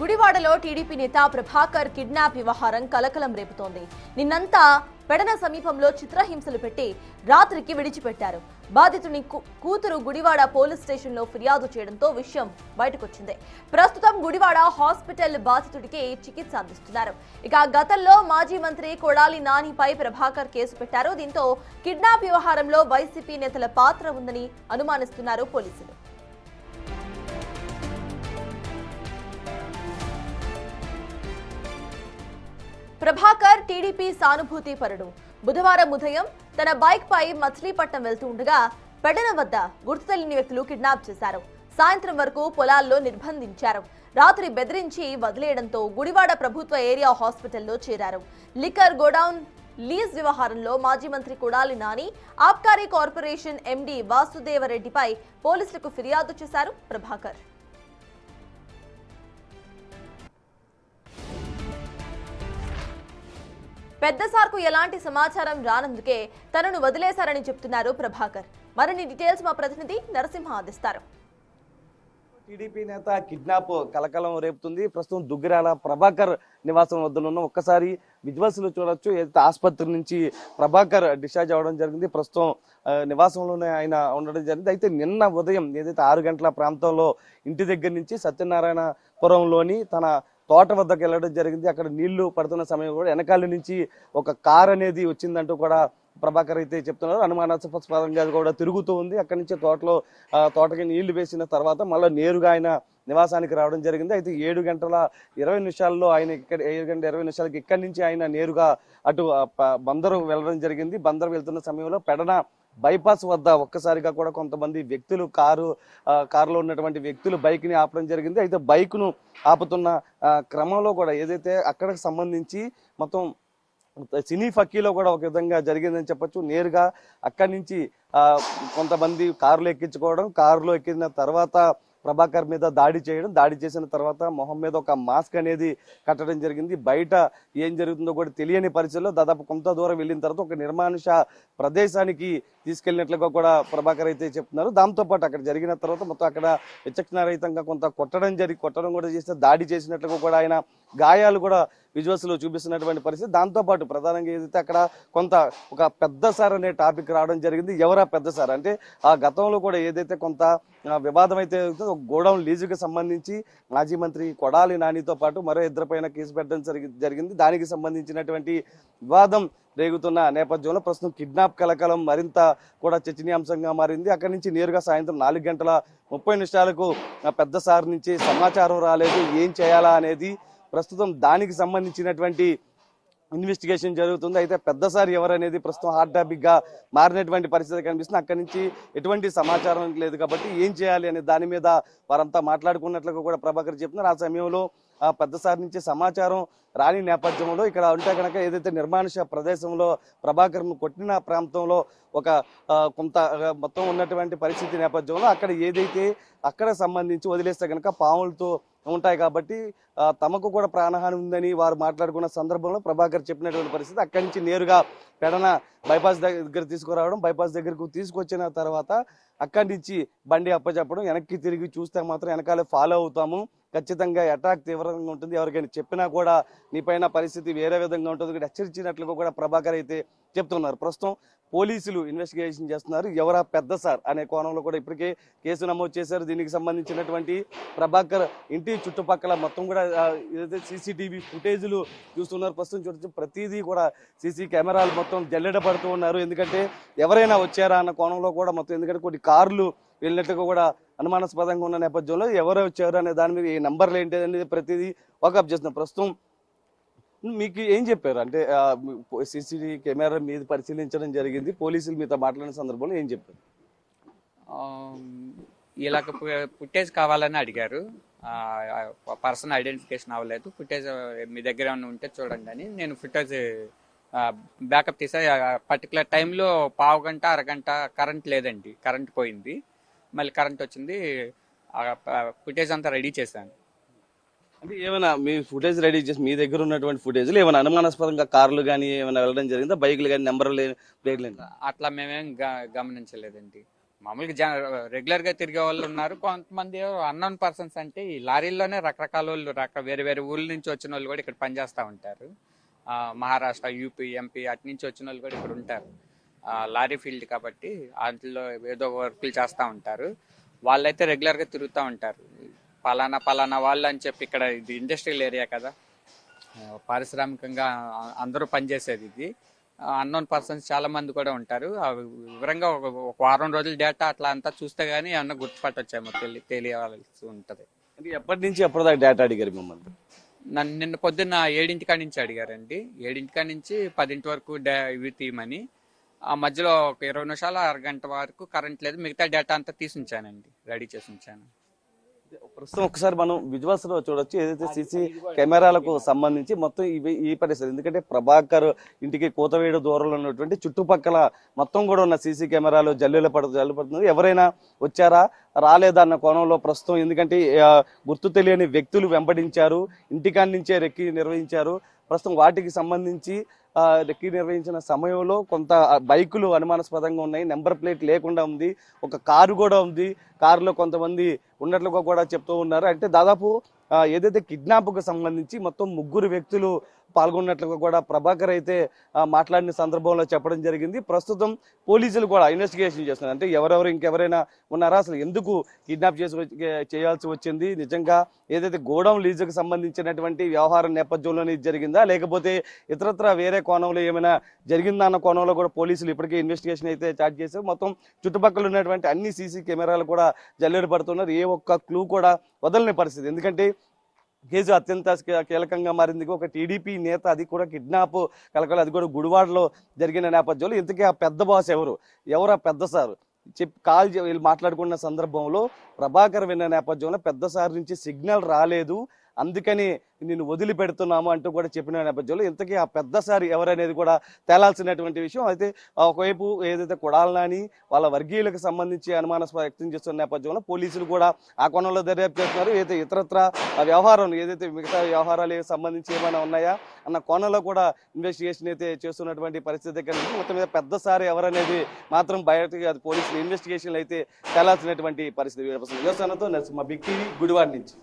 గుడివాడలో టీడీపీ నేత ప్రభాకర్ కిడ్నాప్ వ్యవహారం కలకలం రేపుతోంది. నిన్నంతా పెడన సమీపంలో చిత్రహింసలు పెట్టి రాత్రికి విడిచిపెట్టారు. బాధితుని కూతురు గుడివాడ పోలీస్ స్టేషన్లో ఫిర్యాదు చేయడంతో విషయం బయటకొచ్చింది. ప్రస్తుతం గుడివాడ హాస్పిటల్ బాధితుడికి చికిత్స అందిస్తున్నారు. ఇక గతంలో మాజీ మంత్రి కొడాలి నానిపై ప్రభాకర్ కేసు పెట్టారు. దీంతో కిడ్నాప్ వ్యవహారంలో వైసీపీ నేతల పాత్ర ఉందని అనుమానిస్తున్నారు పోలీసులు. ప్రభాకర్ టీడీపీ సానుభూతి పరుడు. బుధవారం ఉదయం తన బైక్ పై మచిలీపట్నం వెళ్తూ ఉండగా పెడన వద్ద గుర్తు తెలియని వ్యక్తులు కిడ్నాప్ చేశారు. సాయంత్రం వరకు పొలాల్లో నిర్బంధించారు. రాత్రి బెదిరించి వదిలేయడంతో గుడివాడ ప్రభుత్వ ఏరియా హాస్పిటల్లో చేరారు. లిక్కర్ గోడౌన్ లీజ్ వ్యవహారంలో మాజీ మంత్రి కొడాలి నాని, ఆబ్కారీ కార్పొరేషన్ ఎండీ వాసుదేవరెడ్డిపై పోలీసులకు ఫిర్యాదు చేశారు ప్రభాకర్. పెద్ద సార్కు ఎలాంటి సమాచారం రానందుకే తనను వదిలేశారని చెప్తున్నారు ప్రభాకర్. మరిన్ని డీటెయిల్స్ మా ప్రతినిధి నరసింహ అందిస్తారు. టీడీపీ నేత కిడ్నాప్ కలకలం రేపుతుంది. ప్రస్తుతం దుగ్గిరాల ప్రభాకర్ నివాసం వద్ద ఉన్న ఒక్కసారి విజువల్స్ లో చూడొచ్చు. ఏదైతే ఆసుపత్రి నుంచి ప్రభాకర్ డిశ్చార్జ్ అవ్వడం జరిగింది. ప్రస్తుతం నివాసంలోనే ఆయన ఉండడం జరిగింది. అయితే నిన్న ఉదయం ఏదైతే 6 గంటల ప్రాంతంలో ఇంటి దగ్గర నుంచి సత్యనారాయణపురంలోని తన తోట వద్దకు వెళ్ళడం జరిగింది. అక్కడ నీళ్లు పడుతున్న సమయం కూడా వెనకాల నుంచి ఒక కార్ అనేది వచ్చిందంటూ కూడా ప్రభాకర్ అయితే చెప్తున్నారు. అనుమానాస్పదంగా కూడా తిరుగుతూ ఉంది. అక్కడి నుంచి తోటకి నీళ్లు వేసిన తర్వాత మళ్ళీ నేరుగా ఆయన నివాసానికి రావడం జరిగింది. అయితే 7 గంటల 20 నిమిషాల్లో ఆయన 7 గంటల 20 నిమిషాలకి ఇక్కడి నుంచి ఆయన నేరుగా అటు బందరు వెళ్ళడం జరిగింది. బందరు వెళ్తున్న సమయంలో పెడన బైపాస్ వద్ద ఒక్కసారిగా కూడా కొంతమంది వ్యక్తులు కారులో ఉన్నటువంటి వ్యక్తులు బైక్ ని ఆపడం జరిగింది. అయితే బైక్ ను ఆపుతున్న క్రమంలో కూడా ఏదైతే అక్కడికి సంబంధించి మొత్తం సినీ ఫక్కీలో కూడా ఒక విధంగా జరిగిందని చెప్పొచ్చు. నేరుగా అక్కడి నుంచి కొంతమంది కారులో ఎక్కించుకోవడం, కారులో ఎక్కిన తర్వాత ప్రభాకర్ మీద దాడి చేయడం, దాడి చేసిన తర్వాత మొహం మీద ఒక మాస్క్ అనేది కట్టడం జరిగింది. బయట ఏం జరుగుతుందో కూడా తెలియని పరిస్థితుల్లో దాదాపు కొంత దూరం వెళ్ళిన తర్వాత ఒక నిర్మానుష ప్రదేశానికి తీసుకెళ్లినట్లుగా కూడా ప్రభాకర్ అయితే చెప్తున్నారు. దాంతోపాటు అక్కడ జరిగిన తర్వాత మొత్తం అక్కడ విచక్షణారహితంగా కొంత కొట్టడం కూడా చేస్తే దాడి చేసినట్లుగా కూడా ఆయన గాయాలు కూడా విజువల్స్ లో చూపిస్తున్నటువంటి పరిస్థితి. దాంతోపాటు ప్రధానంగా ఏదైతే అక్కడ ఒక పెద్ద సార్ అనే టాపిక్ రావడం జరిగింది. ఎవరా పెద్ద సార్ అంటే ఆ గతంలో కూడా ఏదైతే కొంత వివాదం అయితే గోడౌన్ లీజుకి సంబంధించి మాజీ మంత్రి కొడాలి నానితో పాటు మరో 2 పైన కేసు పెట్టడం జరిగింది. దానికి సంబంధించినటువంటి వివాదం రేగుతున్న నేపథ్యంలో ప్రస్తుతం కిడ్నాప్ కలకలం మరింత కూడా చర్చనీయాంశంగా మారింది. అక్కడి నుంచి నేరుగా సాయంత్రం 4 గంటల 30 నిమిషాలకు పెద్ద సార్ నుంచి సమాచారం రాలేదు. ఏం చేయాలా అనేది ప్రస్తుతం దానికి సంబంధించినటువంటి ఇన్వెస్టిగేషన్ జరుగుతుంది. అయితే పెద్దసారి ఎవరనేది ప్రస్తుతం హాట్ టాపిక్ గా మారినటువంటి పరిస్థితి కనిపిస్తుంది. అక్కడి నుంచి ఎటువంటి సమాచారం లేదు కాబట్టి ఏం చేయాలి అనే దాని మీద వారంతా మాట్లాడుకున్నట్లుగా కూడా ప్రభాకర్ చెప్తున్నారు. ఆ సమయంలో పెద్దసారి నుంచి సమాచారం రాని నేపథ్యంలో ఇక్కడ ఉంటే కనుక ఏదైతే నిర్మానుష ప్రదేశంలో ప్రభాకర్ కొట్టిన ప్రాంతంలో కొంత మొత్తం ఉన్నటువంటి పరిస్థితి నేపథ్యంలో అక్కడ సంబంధించి వదిలేస్తే కనుక పాములతో ఉంటాయి కాబట్టి తమకు కూడా ప్రాణహాని ఉందని వారు మాట్లాడుకున్న సందర్భంలో ప్రభాకర్ చెప్పినటువంటి పరిస్థితి. అక్కడి నుంచి నేరుగా పెడన బైపాస్ దగ్గర తీసుకురావడం, బైపాస్ దగ్గరకు తీసుకొచ్చిన తర్వాత అక్కడి నుంచి బండి అప్పచెప్పడం, వెనక్కి తిరిగి చూస్తే మాత్రం వెనకాలే ఫాలో అవుతాము, ఖచ్చితంగా అటాక్ తీవ్రంగా ఉంటుంది, ఎవరికైనా చెప్పినా కూడా నీపైన పరిస్థితి వేరే విధంగా ఉంటుంది హెచ్చరించినట్లుగా కూడా ప్రభాకర్ అయితే చెప్తున్నారు. ప్రస్తుతం పోలీసులు ఇన్వెస్టిగేషన్ చేస్తున్నారు. ఎవరా పెద్ద సార్ అనే కోణంలో కూడా ఇప్పటికే కేసు నమోదు చేశారు. దీనికి సంబంధించినటువంటి ప్రభాకర్ ఇంటి చుట్టుపక్కల మొత్తం కూడా ఏదైతే సీసీటీవీ ఫుటేజ్లు చూస్తున్నారు. ప్రస్తుతం చూడొచ్చు ప్రతిదీ కూడా సీసీ కెమెరాలు మొత్తం జల్లెడ పడుతూ ఉన్నారు. ఎందుకంటే ఎవరైనా వచ్చారా అన్న కోణంలో కూడా మొత్తం, ఎందుకంటే కొన్ని కార్లు వెళ్ళినట్టుగా కూడా అనుమానాస్పదంగా ఉన్న నేపథ్యంలో ఎవరు వచ్చారు అనే దాని మీద ఏ నంబర్లు ఏంటి అనేది ప్రతిదీ వాకప్ చేస్తున్నారు. ప్రస్తుతం మీకు ఏం చెప్పారు అంటే సీసీటీవీ కెమెరా మీద పరిశీలించడం జరిగింది, పోలీసులు మీతో మాట్లాడిన సందర్భంలో ఏం చెప్పారు? ఇలాగ ఫుటేజ్ కావాలని అడిగారు. పర్సన్ ఐడెంటిఫికేషన్ అవ్వలేదు. ఫుటేజ్ మీ దగ్గర ఏమైనా ఉంటే చూడండి అని నేను ఫుటేజ్ బ్యాకప్ తీసా. పర్టికులర్ టైంలో పావు గంట అరగంట కరెంట్ లేదండి, కరెంట్ పోయింది. మళ్ళీ కరెంట్ వచ్చింది. ఫుటేజ్ అంతా రెడీ చేశాను. అంటే ఏమైనా మీ ఫుటేజ్ రెడీ చేసి మీ దగ్గర ఉన్నటువంటి ఫుటేజ్లు ఏమైనా అనుమానాస్పదంగా కార్లు కానీ ఏమైనా వెళ్ళడం జరిగిందా, బైక్లు కానీ నెంబర్లు ప్లేట్లు? అట్లా మేమేం గమనించలేదండి. మామూలుగా రెగ్యులర్ గా తిరిగే వాళ్ళు ఉన్నారు, కొంతమంది అన్నోన్ పర్సన్స్ అంటే ఈ లారీల్లోనే రకరకాల వాళ్ళు వేరే వేరే ఊళ్ళ నుంచి వచ్చిన వాళ్ళు కూడా ఇక్కడ పనిచేస్తూ ఉంటారు. మహారాష్ట్ర, యూపీ, ఎంపీ అటు నుంచి వచ్చిన వాళ్ళు కూడా ఇక్కడ ఉంటారు. లారీ ఫీల్డ్ కాబట్టి వాటిల్లో ఏదో వర్కులు చేస్తూ ఉంటారు. వాళ్ళైతే రెగ్యులర్ గా తిరుగుతూ ఉంటారు. పలానా వాళ్ళు అని చెప్పి, ఇక్కడ ఇది ఇండస్ట్రియల్ ఏరియా కదా, పారిశ్రామికంగా అందరూ పనిచేసేది ఇది. అన్నోన్ పర్సన్స్ చాలా మంది కూడా ఉంటారు. వివరంగా ఒక వారం రోజుల డేటా అట్లా అంతా చూస్తే గానీ ఏమన్నా గుర్తుపట్టొచ్చేమో తెలియవలసి ఉంటది. అంటే ఎప్పటి నుంచి ఎప్పటిదాకా డేటా అడిగారు మిమ్మల్ని? నన్ను నిన్న పొద్దున్న 7 నుంచి అడిగారండి. 7 నుంచి 10 వరకు ఇవి తీయమని. ఆ మధ్యలో ఒక 20 నిమిషాలు అరగంట వరకు కరెంట్ లేదు, మిగతా డేటా అంతా తీసి ఉంచానండి, రెడీ చేసి ఉంచాను. ప్రస్తుతం ఒకసారి మనం విజువల్స్ లో చూడొచ్చు, ఏదైతే సీసీ కెమెరాలకు సంబంధించి మొత్తం ఈ పరిస్థితి. ఎందుకంటే ప్రభాకర్ ఇంటికి కూతవేడు దూరంలో ఉన్నటువంటి చుట్టుపక్కల మొత్తం కూడా ఉన్న సీసీ కెమెరాలు జల్లు పడుతుంది. ఎవరైనా వచ్చారా రాలేదా అన్న కోణంలో ప్రస్తుతం, ఎందుకంటే గుర్తు తెలియని వ్యక్తులు వెంబడించారు, ఇంటికాడి నుంచే రెక్కి నిర్వహించారు. ప్రస్తుతం వాటికి సంబంధించి రెక్కి నిర్వహించిన సమయంలో కొంత బైకులు అనుమానాస్పదంగా ఉన్నాయి, నెంబర్ ప్లేట్ లేకుండా ఉంది, ఒక కారు కూడా ఉంది, కారులో కొంతమంది ఉన్నట్లుగా కూడా చెప్తూ ఉన్నారు. అంటే దాదాపు ఏదైతే కిడ్నాప్కు సంబంధించి మొత్తం 3 వ్యక్తులు పాల్గొన్నట్లుగా కూడా ప్రభాకర్ అయితే మాట్లాడిన సందర్భంలో చెప్పడం జరిగింది. ప్రస్తుతం పోలీసులు కూడా ఇన్వెస్టిగేషన్ చేస్తున్నారు. అంటే ఎవరెవరు ఇంకెవరైనా ఉన్నారా, అసలు ఎందుకు కిడ్నాప్ చేయాల్సి వచ్చింది, నిజంగా ఏదైతే గోడౌన్ లీజుకు సంబంధించినటువంటి వ్యవహారం నేపథ్యంలోనే జరిగిందా, లేకపోతే ఇతరత్ర వేరే కోణంలో ఏమైనా జరిగిందా అన్న కోణంలో కూడా పోలీసులు ఇప్పటికే ఇన్వెస్టిగేషన్ అయితే స్టార్ట్ చేశారు. మొత్తం చుట్టుపక్కల ఉన్నటువంటి అన్ని సీసీ కెమెరాలు కూడా జల్లెడ పడుతున్నారు. ఏ ఒక్క క్లూ కూడా వదలని పరిస్థితి. ఎందుకంటే కేసు అత్యంత కీలకంగా మారింది. ఒక టీడీపీ నేత, అది కూడా కిడ్నాప్ కలకలు, అది కూడా గుడివాడలో జరిగిన నేపథ్యంలో ఇంతకీ ఆ పెద్ద బాస్ ఎవరు ఆ పెద్ద సార్ వీళ్ళు మాట్లాడుకున్న సందర్భంలో ప్రభాకర్ విన్న నేపథ్యంలో పెద్ద సార్ నుంచి సిగ్నల్ రాలేదు, అందుకని నిన్ను వదిలిపెడుతున్నాము అంటూ కూడా చెప్పిన నేపథ్యంలో ఇంతకీ ఆ పెద్దసారి ఎవరనేది కూడా తేలాల్సినటువంటి విషయం. అయితే ఒకవైపు ఏదైతే కొడాలి నాని వాళ్ళ వర్గీయులకు సంబంధించి అనుమానాస్పద వ్యక్తం చేస్తున్న నేపథ్యంలో పోలీసులు కూడా ఆ కోణంలో దర్యాప్తు చేస్తున్నారు. ఏదైతే ఇతరత్ర వ్యవహారం, ఏదైతే మిగతా వ్యవహారాలకు సంబంధించి ఏమైనా ఉన్నాయా అన్న కోణంలో కూడా ఇన్వెస్టిగేషన్ అయితే చేస్తున్నటువంటి పరిస్థితి దగ్గర నుంచి మొత్తం మీద పెద్దసారి ఎవరనేది మాత్రం బయటకి అది పోలీసులు ఇన్వెస్టిగేషన్లు అయితే తేలాల్సినటువంటి పరిస్థితి. నరసింహ, బిగ్ టీవీ, గుడివాడ నుంచి.